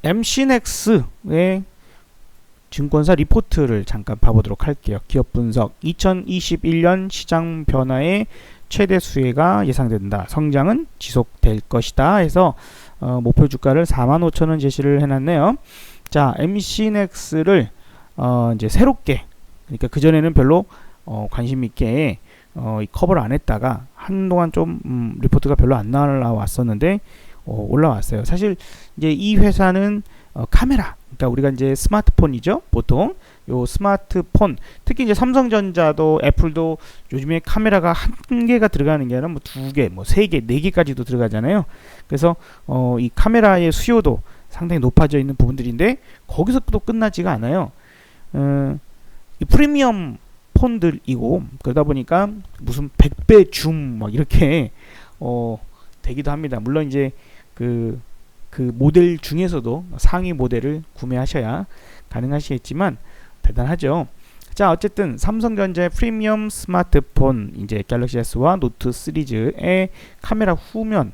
MC넥스의 증권사 리포트를 잠깐 봐보도록 할게요. 기업 분석 2021년 시장 변화의 최대 수혜가 예상된다. 성장은 지속될 것이다. 해서 목표 주가를 45,000원 제시를 해놨네요. 자, MC넥스를 이제 새롭게, 그러니까 그전에는 별로 관심 있게 커버를 안 했다가 한동안 좀 리포트가 별로 안 나왔었는데 올라왔어요. 사실 이제 이 회사는 카메라, 그러니까 우리가 이제 스마트폰이죠. 보통 요 스마트폰, 특히 이제 삼성전자도 애플도 요즘에 카메라가 한 개가 들어가는 게 아니라 뭐 두 개, 뭐 세 개, 네 개까지도 들어가잖아요. 그래서 이 카메라의 수요도 상당히 높아져 있는 부분들인데 거기서 또 끝나지가 않아요. 이 프리미엄 폰들이고 그러다 보니까 무슨 100배 줌 막 이렇게 되기도 합니다. 물론 이제 그 모델 중에서도 상위 모델을 구매하셔야 가능하시겠지만 대단하죠. 자, 어쨌든 삼성전자의 프리미엄 스마트폰 이제 갤럭시 S와 노트 시리즈의 카메라 후면에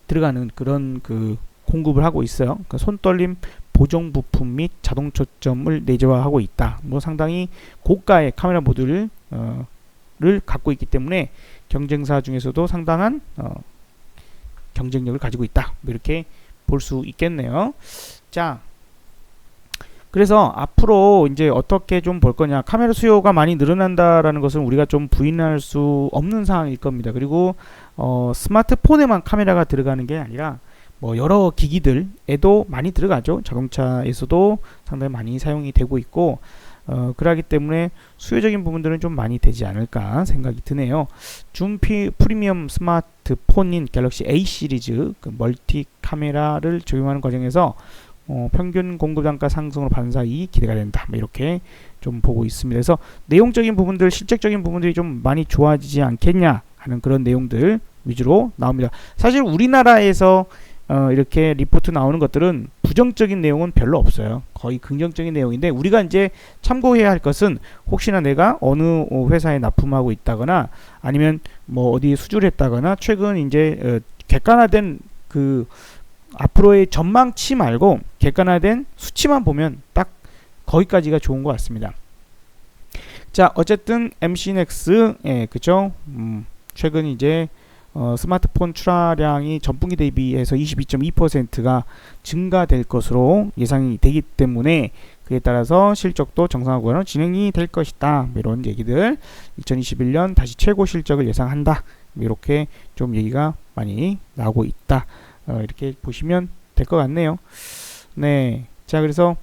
들어가는 그런 공급을 하고 있어요. 그러니까 손떨림 보정 부품 및 자동 초점을 내재화하고 있다. 뭐 상당히 고가의 카메라 모듈을 갖고 있기 때문에 경쟁사 중에서도 상당한 경쟁력을 가지고 있다. 이렇게 볼 수 있겠네요. 자, 그래서 앞으로 이제 어떻게 좀 볼 거냐. 카메라 수요가 많이 늘어난다라는 것은 우리가 좀 부인할 수 없는 상황일 겁니다. 그리고 스마트폰에만 카메라가 들어가는 게 아니라 뭐 여러 기기들에도 많이 들어가죠. 자동차에서도 상당히 많이 사용이 되고 있고 그러기 때문에 수요적인 부분들은 좀 많이 되지 않을까 생각이 드네요. 프리미엄 스마트폰인 갤럭시 A 시리즈 멀티 카메라를 적용하는 과정에서 평균 공급 단가 상승으로 반사이익 기대가 된다. 이렇게 좀 보고 있습니다. 그래서 내용적인 부분들, 실적적인 부분들이 좀 많이 좋아지지 않겠냐 하는 그런 내용들 위주로 나옵니다. 사실 우리나라에서 이렇게 리포트 나오는 것들은 부정적인 내용은 별로 없어요. 거의 긍정적인 내용인데 우리가 이제 참고해야 할 것은 혹시나 내가 어느 회사에 납품하고 있다거나 아니면 뭐 어디 수주를 했다거나 최근 이제 객관화된 앞으로의 전망치 말고 객관화된 수치만 보면 딱 거기까지가 좋은 것 같습니다. 자, 어쨌든 MC넥스, 그죠? 최근 이제 스마트폰 출하량이 전분기 대비해서 22.2%가 증가될 것으로 예상이 되기 때문에 그에 따라서 실적도 정상화구간으로 진행이 될 것이다. 이런 얘기들, 2021년 다시 최고 실적을 예상한다. 이렇게 좀 얘기가 많이 나오고 있다. 이렇게 보시면 될 것 같네요. 네, 자, 그래서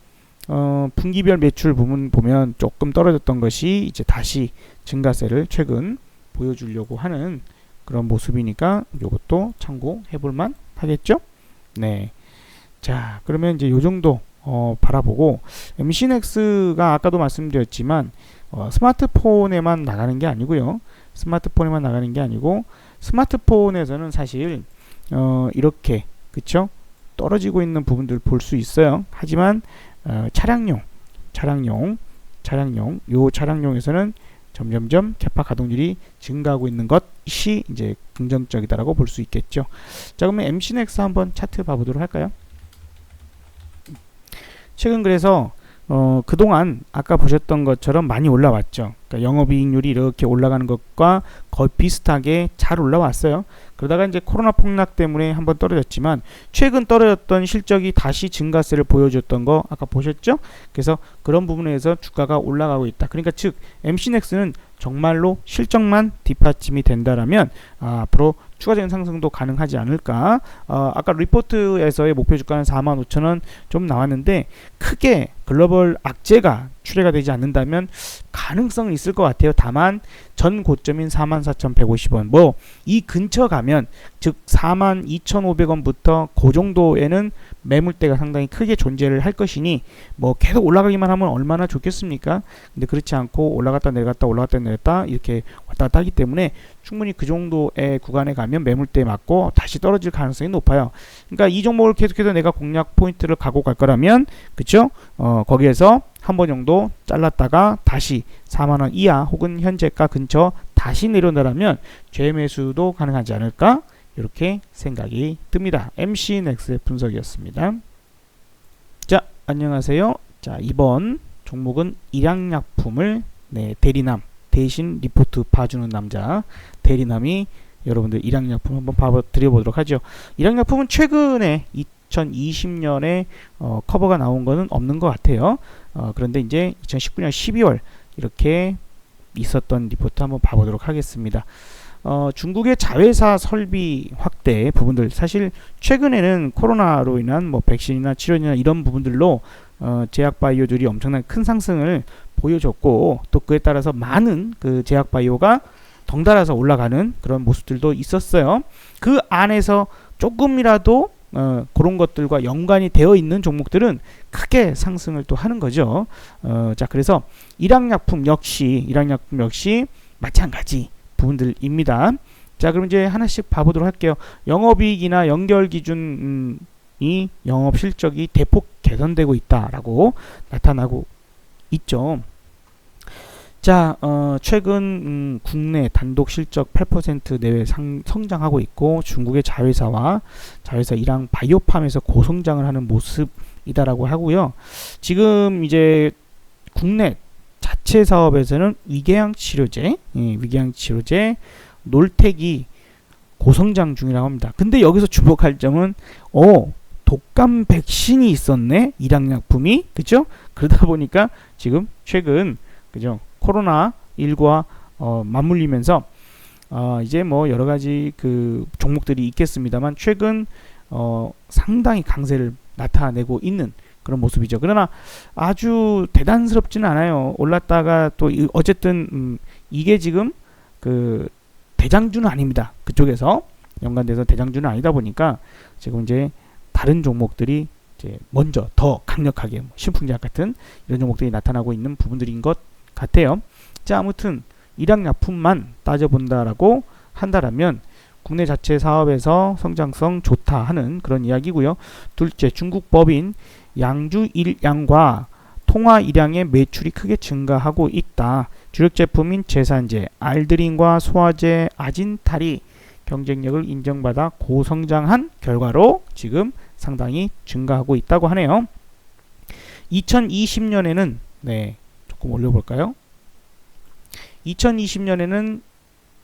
분기별 매출 부분 보면 조금 떨어졌던 것이 이제 다시 증가세를 최근 보여주려고 하는 그런 모습이니까 이것도 참고해 볼만 하겠죠. 네, 자, 그러면 이제 요 정도 바라보고 MC넥스가 아까도 말씀드렸지만 스마트폰에만 나가는 게 아니고요. 스마트폰에만 나가는 게 아니고 스마트폰에서는 사실 이렇게 그쵸? 떨어지고 있는 부분들 볼 수 있어요. 하지만 차량용 요 차량용에서는 점점점 캐파 가동률이 증가하고 있는 것이 이제 긍정적이다라고 볼 수 있겠죠. 자, 그러면 MC넥스 한번 차트 봐보도록 할까요? 최근 그래서 그동안 아까 보셨던 것처럼 많이 올라왔죠. 그러니까 영업이익률이 이렇게 올라가는 것과 거의 비슷하게 잘 올라왔어요. 그러다가 이제 코로나 폭락 때문에 한번 떨어졌지만 최근 떨어졌던 실적이 다시 증가세를 보여줬던 거 아까 보셨죠? 그래서 그런 부분에서 주가가 올라가고 있다. 그러니까 즉 MC넥스는 정말로 실적만 뒷받침이 된다라면 앞으로 추가적인 상승도 가능하지 않을까. 아까 리포트에서의 목표 주가는 45,000원 좀 나왔는데 크게 글로벌 악재가 출해가 되지 않는다면 가능성은 있을 것 같아요. 다만 전 고점인 44,150원 뭐 이 근처 가면 즉 42,500원부터 그 정도에는 매물대가 상당히 크게 존재를 할 것이니 뭐 계속 올라가기만 하면 얼마나 좋겠습니까? 근데 그렇지 않고 올라갔다 내려갔다 올라갔다 내렸다 이렇게 왔다 갔다 하기 때문에 충분히 그 정도의 구간에 가면 매물대에 맞고 다시 떨어질 가능성이 높아요. 그러니까 이 종목을 계속해서 내가 공략 포인트를 가고 갈 거라면 그쵸? 거기에서 한 번 정도 잘랐다가 다시 4만원 이하 혹은 현재가 근처 다시 내려온다면 재매수도 가능하지 않을까 이렇게 생각이 듭니다. MC 넥스의 분석이었습니다. 자, 안녕하세요. 자, 이번 종목은 일양약품을 대리남 대신 리포트 봐주는 남자 대리남이 여러분들 일양약품 한번 드려보도록 하죠. 일양약품은 최근에 2020년에 커버가 나온 거는 없는 것 같아요. 그런데 이제 2019년 12월 이렇게 있었던 리포트 한번 봐보도록 하겠습니다. 중국의 자회사 설비 확대 부분들, 사실 최근에는 코로나로 인한 뭐 백신이나 치료나 이런 부분들로 제약바이오들이 엄청난 큰 상승을 보여줬고, 또 그에 따라서 많은 그 제약바이오가 덩달아서 올라가는 그런 모습들도 있었어요. 그 안에서 조금이라도 그런 것들과 연관이 되어 있는 종목들은 크게 상승을 또 하는 거죠. 자, 그래서 일양약품 역시 마찬가지 부분들입니다. 자, 그럼 이제 하나씩 봐보도록 할게요. 영업이익이나 연결기준이 영업실적이 대폭 개선되고 있다라고 나타나고 있죠. 자, 최근 국내 단독 실적 8% 내외 성장하고 있고, 중국의 자회사 일양 바이오팜에서 고성장을 하는 모습이다라고 하고요. 지금 이제 국내 자체 사업에서는 위궤양 치료제 놀텍이 고성장 중이라고 합니다. 근데 여기서 주목할 점은 독감 백신이 있었네, 일양약품이, 그죠? 그러다 보니까 지금 최근, 그죠, 코로나19와 맞물리면서 이제 뭐 여러 가지 그 종목들이 있겠습니다만 최근 상당히 강세를 나타내고 있는 그런 모습이죠. 그러나 아주 대단스럽지는 않아요. 올랐다가 또 어쨌든 이게 지금 그 대장주는 아닙니다. 그쪽에서 연관돼서 대장주는 아니다 보니까 지금 이제 다른 종목들이 이제 먼저 더 강력하게 신풍제약 같은 이런 종목들이 나타나고 있는 부분들인 것 같아요. 자, 아무튼 일양약품만 따져본다라고 한다라면 국내 자체 사업에서 성장성 좋다 하는 그런 이야기고요. 둘째, 중국 법인 양주 일양과 통화 일양의 매출이 크게 증가하고 있다. 주력 제품인 제산제, 알드린과 소화제, 아진탈이 경쟁력을 인정받아 고성장한 결과로 지금 상당히 증가하고 있다고 하네요. 2020년에는 조금 올려볼까요? 2020년에는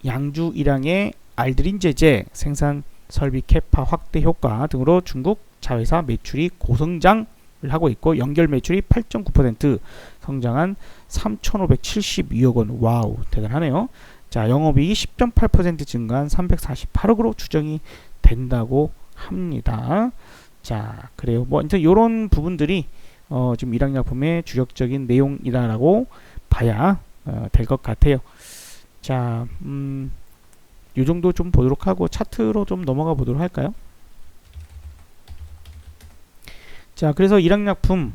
양주 일양의 알드린 제제 생산 설비 캐파 확대 효과 등으로 중국 자회사 매출이 고성장을 하고 있고, 연결 매출이 8.9% 성장한 3,572억 원. 와우, 대단하네요. 자, 영업이익이 10.8% 증가한 348억으로 추정이 된다고 합니다. 자, 그래요. 뭐 이런 부분들이 지금 일양약품의 주력적인 내용이다라고 봐야 될 것 같아요. 자, 이 정도 좀 보도록 하고 차트로 좀 넘어가 보도록 할까요? 자, 그래서 일양약품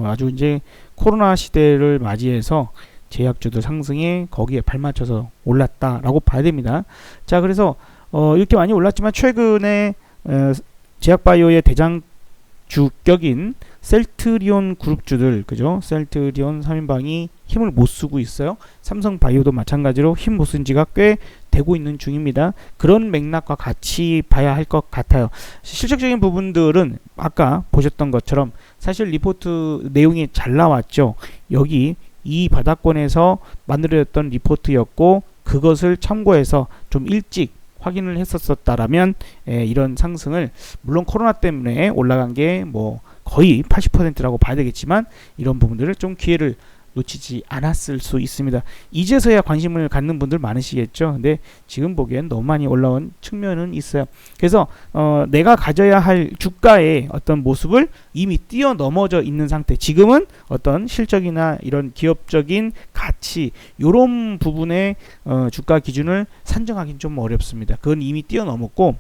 아주 이제 코로나 시대를 맞이해서 제약주들 상승에 거기에 발맞춰서 올랐다라고 봐야 됩니다. 자, 그래서 이렇게 많이 올랐지만 최근에 제약바이오의 대장주격인 셀트리온 그룹주들, 그죠? 셀트리온 3인방이 힘을 못 쓰고 있어요. 삼성바이오도 마찬가지로 힘 못 쓴 지가 꽤 되고 있는 중입니다. 그런 맥락과 같이 봐야 할 것 같아요. 실질적인 부분들은 아까 보셨던 것처럼 사실 리포트 내용이 잘 나왔죠. 여기 이 바닥권에서 만들어졌던 리포트였고, 그것을 참고해서 좀 일찍 확인을 했었다라면 이런 상승을, 물론 코로나 때문에 올라간 게 뭐 거의 80%라고 봐야 되겠지만, 이런 부분들을 좀 기회를 놓치지 않았을 수 있습니다. 이제서야 관심을 갖는 분들 많으시겠죠. 근데 지금 보기엔 너무 많이 올라온 측면은 있어요. 그래서 내가 가져야 할 주가의 어떤 모습을 이미 뛰어넘어져 있는 상태, 지금은 어떤 실적이나 이런 기업적인 가치, 이런 부분의 주가 기준을 산정하기는 좀 어렵습니다. 그건 이미 뛰어넘었고,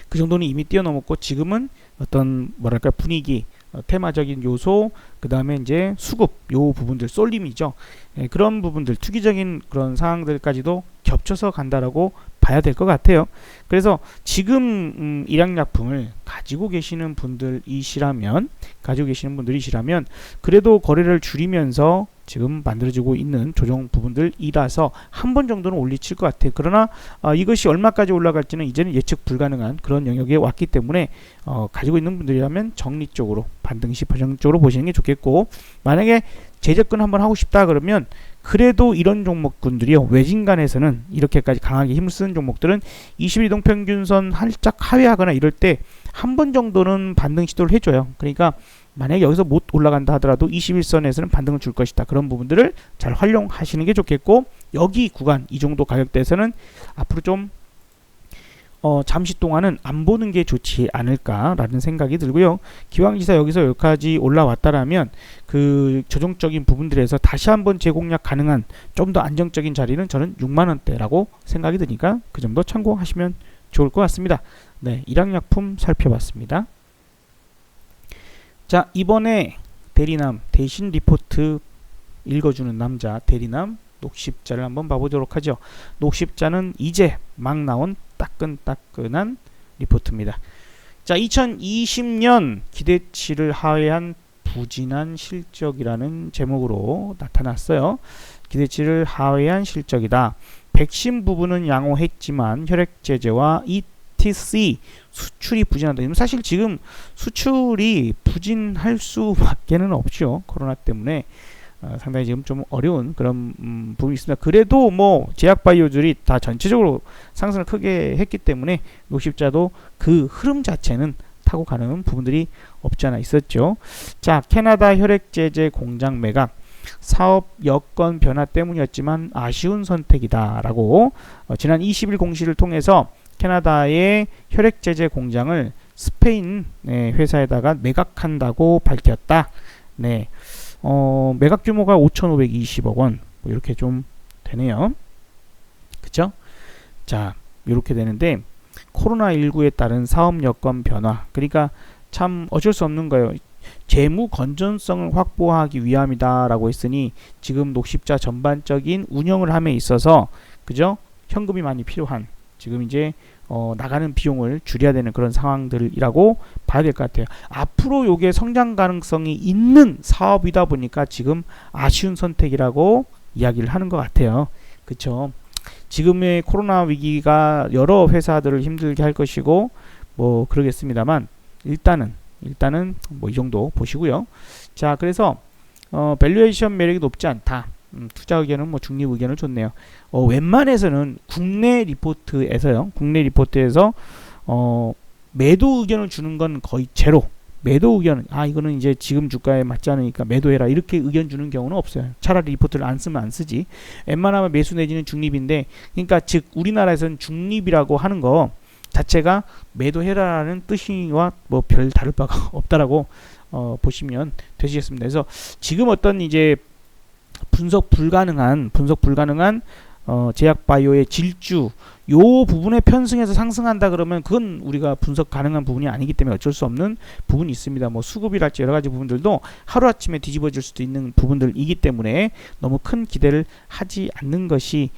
그 정도는 이미 뛰어넘었고, 지금은 어떤 뭐랄까 분위기, 테마적인 요소, 그 다음에 이제 수급, 요 부분들, 쏠림이죠. 그런 부분들, 투기적인 그런 상황들까지도 겹쳐서 간다라고 봐야 봐야 될 것 같아요. 그래서 지금 일양약품을 가지고 계시는 분들이시라면 그래도 거래를 줄이면서 지금 만들어지고 있는 조정 부분들이라서 한 번 정도는 올리칠 것 같아요. 그러나 이것이 얼마까지 올라갈지는 이제는 예측 불가능한 그런 영역에 왔기 때문에 가지고 있는 분들이라면 정리적으로 반등시 버정적으로 보시는 게 좋겠고, 만약에 재접근 한번 하고 싶다 그러면 그래도 이런 종목군들이요, 외진간에서는 이렇게까지 강하게 힘을 쓰는 종목들은 21동 평균선 살짝 하회하거나 이럴 때 한 번 정도는 반등 시도를 해줘요. 그러니까 만약에 여기서 못 올라간다 하더라도 21선에서는 반등을 줄 것이다. 그런 부분들을 잘 활용하시는 게 좋겠고, 여기 구간 이 정도 가격대에서는 앞으로 좀 잠시 동안은 안 보는 게 좋지 않을까라는 생각이 들고요. 기왕지사 여기서 여기까지 올라왔다라면 그 조정적인 부분들에서 다시 한번 재공략 가능한 좀 더 안정적인 자리는 저는 6만원대라고 생각이 드니까 그 점도 참고하시면 좋을 것 같습니다. 네, 일양약품 살펴봤습니다. 자, 이번에 대리남 대신 리포트 읽어주는 남자 대리남 녹십자를 한번 봐보도록 하죠. 녹십자는 이제 막 나온 따끈따끈한 리포트입니다. 자, 2020년 기대치를 하회한 부진한 실적이라는 제목으로 나타났어요. 기대치를 하회한 실적이다. 백신 부분은 양호했지만 혈액제제와 ETC 수출이 부진한다. 사실 지금 수출이 부진할 수밖에는 없죠. 코로나 때문에 상당히 지금 좀 어려운 그런 부분이 있습니다. 그래도 뭐 제약바이오들이 다 전체적으로 상승을 크게 했기 때문에 녹십자도 그 흐름 자체는 타고 가는 부분들이 없지 않아 있었죠. 자, 캐나다 혈액제제 공장 매각, 사업 여건 변화 때문이었지만 아쉬운 선택이다라고 지난 20일 공시를 통해서 캐나다의 혈액제제 공장을 스페인 회사에다가 매각한다고 밝혔다. 네. 매각 규모가 5,520억 원, 뭐 이렇게 좀 되네요. 그쵸? 자, 이렇게 되는데, 코로나19에 따른 사업 여건 변화, 그러니까 참 어쩔 수 없는 거예요. 재무 건전성을 확보하기 위함이다라고 했으니 지금 녹십자 전반적인 운영을 함에 있어서, 그죠? 현금이 많이 필요한, 지금 이제 나가는 비용을 줄여야 되는 그런 상황들이라고 봐야 될 것 같아요. 앞으로 요게 성장 가능성이 있는 사업이다 보니까 지금 아쉬운 선택이라고 이야기를 하는 것 같아요. 그쵸? 지금의 코로나 위기가 여러 회사들을 힘들게 할 것이고 뭐 그러겠습니다만 일단은 뭐 이 정도 보시고요. 자, 그래서 밸류에이션 매력이 높지 않다. 투자 의견은 뭐 중립 의견을 줬네요. 웬만해서는 국내 리포트에서 매도 의견을 주는 건 거의 제로. 매도 의견은 이거는 이제 지금 주가에 맞지 않으니까 매도해라 이렇게 의견 주는 경우는 없어요. 차라리 리포트를 안 쓰면 안 쓰지. 웬만하면 매수 내지는 중립인데, 그러니까 즉 우리나라에서는 중립이라고 하는 거 자체가 매도해라라는 뜻이와 뭐 별 다를 바가 없다라고 보시면 되시겠습니다. 그래서 지금 어떤 이제 분석 불가능한 제약바이오의 질주 요 부분에 편승해서 상승한다 그러면 그건 우리가 분석 가능한 부분이 아니기 때문에 어쩔 수 없는 부분이 있습니다. 뭐 수급이랄지 여러 가지 부분들도 하루아침에 뒤집어질 수도 있는 부분들이기 때문에 너무 큰 기대를 하지 않는 것이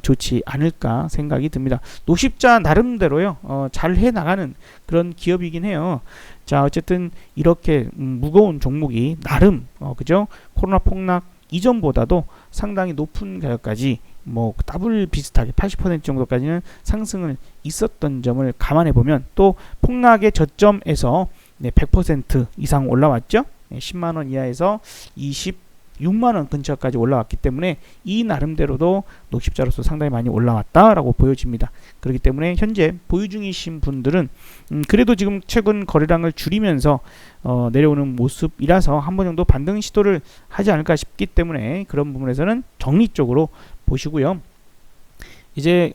좋지 않을까 생각이 듭니다. 녹십자 나름대로요 잘 해나가는 그런 기업이긴 해요. 자, 어쨌든 이렇게 무거운 종목이 나름 그죠? 코로나 폭락 이전보다도 상당히 높은 가격까지 뭐 더블 비슷하게 80% 정도까지는 상승을 있었던 점을 감안해 보면, 또 폭락의 저점에서 100% 이상 올라왔죠. 10만원 이하에서 26만원 근처까지 올라왔기 때문에 이 나름대로도 녹십자로서 상당히 많이 올라왔다라고 보여집니다. 그렇기 때문에 현재 보유 중이신 분들은 그래도 지금 최근 거래량을 줄이면서 내려오는 모습이라서 한 번 정도 반등 시도를 하지 않을까 싶기 때문에 그런 부분에서는 정리적으로 보시고요. 이제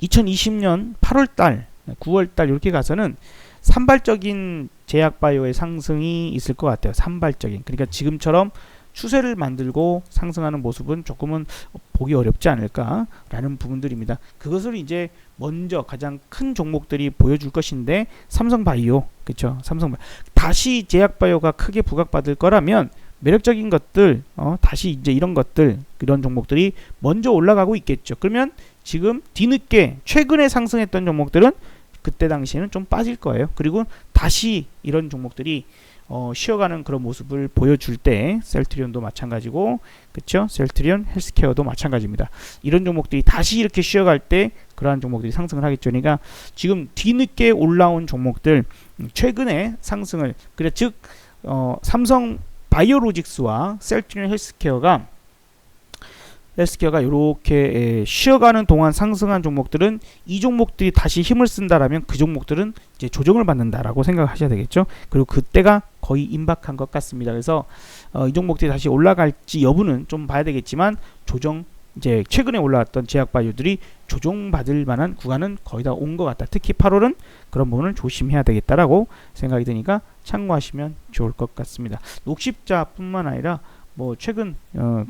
2020년 8월달, 9월달 이렇게 가서는 산발적인 제약바이오의 상승이 있을 것 같아요. 산발적인. 그러니까 지금처럼 추세를 만들고 상승하는 모습은 조금은 보기 어렵지 않을까라는 부분들입니다. 그것을 이제 먼저 가장 큰 종목들이 보여줄 것인데, 삼성바이오, 그렇죠? 삼성바이오 다시 제약바이오가 크게 부각받을 거라면 매력적인 것들, 다시 이제 이런 종목들이 먼저 올라가고 있겠죠. 그러면 지금 뒤늦게 최근에 상승했던 종목들은 그때 당시에는 좀 빠질 거예요. 그리고 다시 이런 종목들이 쉬어가는 그런 모습을 보여줄 때 셀트리온도 마찬가지고, 그쵸? 셀트리온, 헬스케어도 마찬가지입니다. 이런 종목들이 다시 이렇게 쉬어갈 때 그러한 종목들이 상승을 하겠죠. 그러니까 지금 뒤늦게 올라온 종목들 최근에 상승을, 그래 즉 삼성 바이오로직스와 셀트리온 헬스케어가 이렇게 쉬어가는 동안 상승한 종목들은, 이 종목들이 다시 힘을 쓴다라면 그 종목들은 이제 조정을 받는다라고 생각하셔야 되겠죠. 그리고 그때가 거의 임박한 것 같습니다. 그래서 이 종목들이 다시 올라갈지 여부는 좀 봐야 되겠지만, 조정, 이제 최근에 올라왔던 제약바이오들이 조정받을 만한 구간은 거의 다 온 것 같다. 특히 8월은 그런 부분을 조심해야 되겠다라고 생각이 드니까 참고하시면 좋을 것 같습니다. 녹십자뿐만 아니라 뭐 최근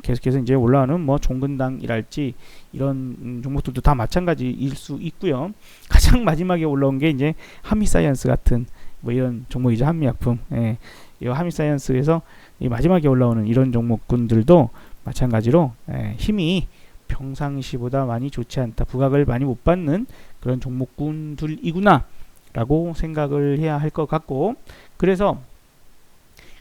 계속해서 이제 올라오는 뭐 종근당이랄지 이런 종목들도 다 마찬가지일 수 있고요. 가장 마지막에 올라온 게 이제 한미사이언스 같은 뭐 이런 종목이죠. 한미약품. 예. 이 한미사이언스에서 이 마지막에 올라오는 이런 종목군들도 마찬가지로 힘이 평상시보다 많이 좋지 않다. 부각을 많이 못 받는 그런 종목군들이구나 라고 생각을 해야 할 것 같고, 그래서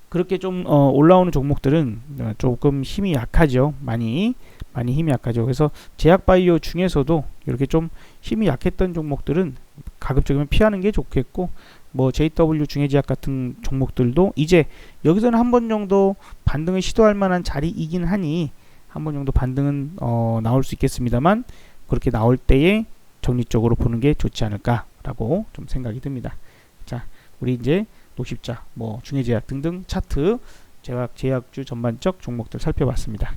그렇게 좀 올라오는 종목들은 조금 힘이 약하죠. 많이 힘이 약하죠. 그래서 제약바이오 중에서도 이렇게 좀 힘이 약했던 종목들은 가급적이면 피하는 게 좋겠고, 뭐 JW 중해제약 같은 종목들도 이제 여기서는 한 번 정도 반등을 시도할 만한 자리이긴 하니 한 번 정도 반등은 나올 수 있겠습니다만, 그렇게 나올 때에 정리적으로 보는 게 좋지 않을까라고 좀 생각이 듭니다. 자, 우리 이제 녹십자, 뭐 중해제약 등등 차트, 제약주 전반적 종목들 살펴봤습니다.